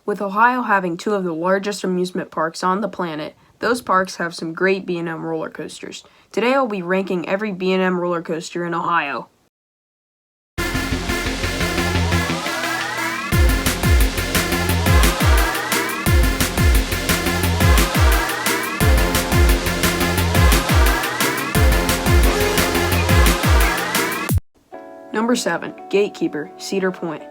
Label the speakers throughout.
Speaker 1: With Ohio having two of the largest amusement parks on the planet, those parks have some great B&M roller coasters. Today I'll be ranking every B&M roller coaster in Ohio. Number 7. Gatekeeper, Cedar Point.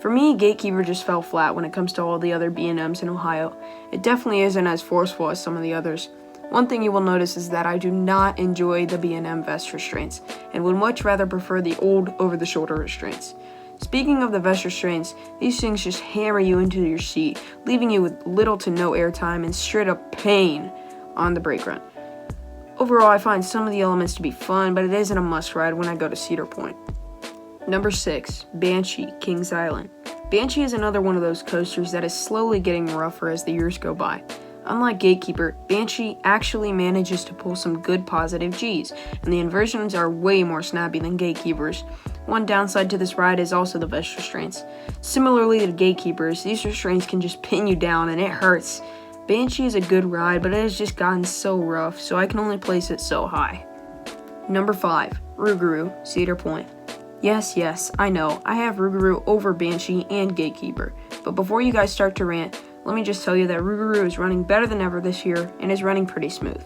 Speaker 1: For me, Gatekeeper just fell flat when it comes to all the other B&Ms in Ohio. It definitely isn't as forceful as some of the others. One thing you will notice is that I do not enjoy the B&M vest restraints, and would much rather prefer the old over-the-shoulder restraints. Speaking of the vest restraints, these things just hammer you into your seat, leaving you with little to no airtime and straight up pain on the brake run. Overall, I find some of the elements to be fun, but it isn't a must-ride when I go to Cedar Point. Number 6. Banshee, Kings Island. Banshee is another one of those coasters that is slowly getting rougher as the years go by. Unlike Gatekeeper, Banshee actually manages to pull some good positive Gs, and the inversions are way more snappy than Gatekeeper's. One downside to this ride is also the vest restraints. Similarly to Gatekeeper's, these restraints can just pin you down and it hurts. Banshee is a good ride, but it has just gotten so rough, so I can only place it so high. Number 5. Rougarou, Cedar Point. Yes, I know, I have Rougarou over Banshee and Gatekeeper, but before you guys start to rant, let me just tell you that Rougarou is running better than ever this year and is running pretty smooth.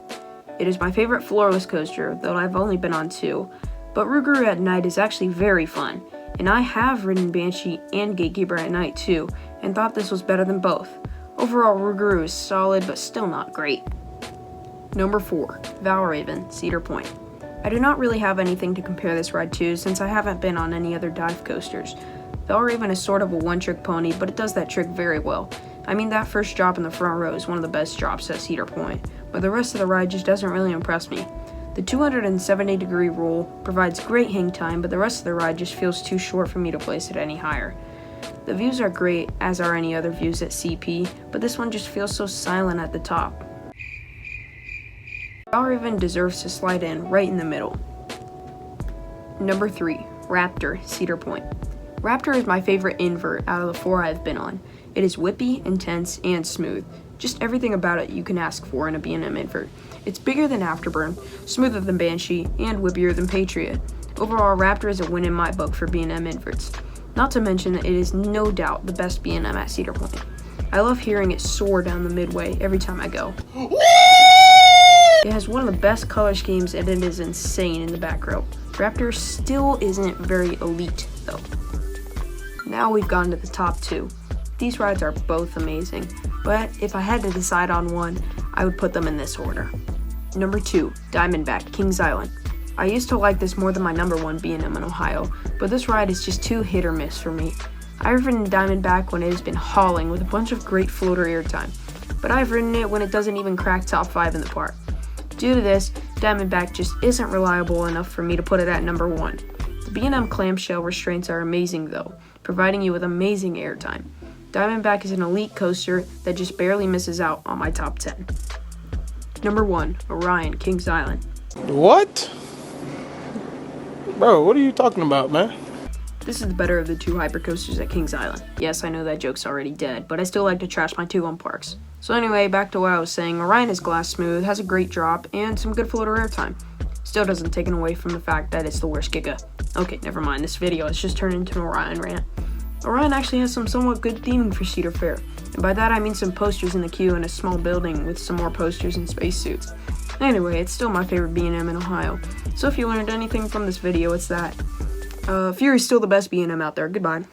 Speaker 1: It is my favorite floorless coaster, though I've only been on 2, but Rougarou at night is actually very fun, and I have ridden Banshee and Gatekeeper at night too, and thought this was better than both. Overall, Rougarou is solid, but still not great. Number 4. VALRAVN, Cedar Point. I do not really have anything to compare this ride to since I haven't been on any other dive coasters. VALRAVN is sort of a one-trick pony, but it does that trick very well. I mean, that first drop in the front row is one of the best drops at Cedar Point, but the rest of the ride just doesn't really impress me. The 270-degree roll provides great hang time, but the rest of the ride just feels too short for me to place it any higher. The views are great, as are any other views at CP, but this one just feels so silent at the top. VALRAVN deserves to slide in right in the middle. Number 3. Raptor, Cedar Point. Raptor is my favorite invert out of the 4 I've been on. It is whippy, intense, and smooth. Just everything about it you can ask for in a B&M invert. It's bigger than Afterburn, smoother than Banshee, and whippier than Patriot. Overall, Raptor is a win in my book for B&M inverts. Not to mention that it is no doubt the best B&M at Cedar Point. I love hearing it soar down the midway every time I go. It has one of the best color schemes and it is insane in the back row. Raptor still isn't very elite though. Now we've gotten to the top 2. These rides are both amazing, but if I had to decide on one, I would put them in this order. Number 2, Diamondback, Kings Island. I used to like this more than my number 1 B&M in Ohio, but this ride is just too hit or miss for me. I've ridden Diamondback when it has been hauling with a bunch of great floater airtime, but I've ridden it when it doesn't even crack top 5 in the park. Due to this, Diamondback just isn't reliable enough for me to put it at number 1. The B&M clamshell restraints are amazing though, providing you with amazing airtime. Diamondback is an elite coaster that just barely misses out on my top 10. Number 1, Orion, Kings Island.
Speaker 2: What? Bro, what are you talking about, man?
Speaker 1: This is the better of the 2 hypercoasters at Kings Island. Yes, I know that joke's already dead, but I still like to trash my 2 on parks. So anyway, back to what I was saying, Orion is glass smooth, has a great drop, and some good floater airtime. Still doesn't take away from the fact that it's the worst Giga. Okay, never mind, this video has just turned into an Orion rant. Orion actually has some somewhat good theming for Cedar Fair, and by that I mean some posters in the queue and a small building with some more posters and spacesuits. Anyway, it's still my favorite B&M in Ohio, so if you learned anything from this video, it's that. Fury's still the best B&M out there. Goodbye.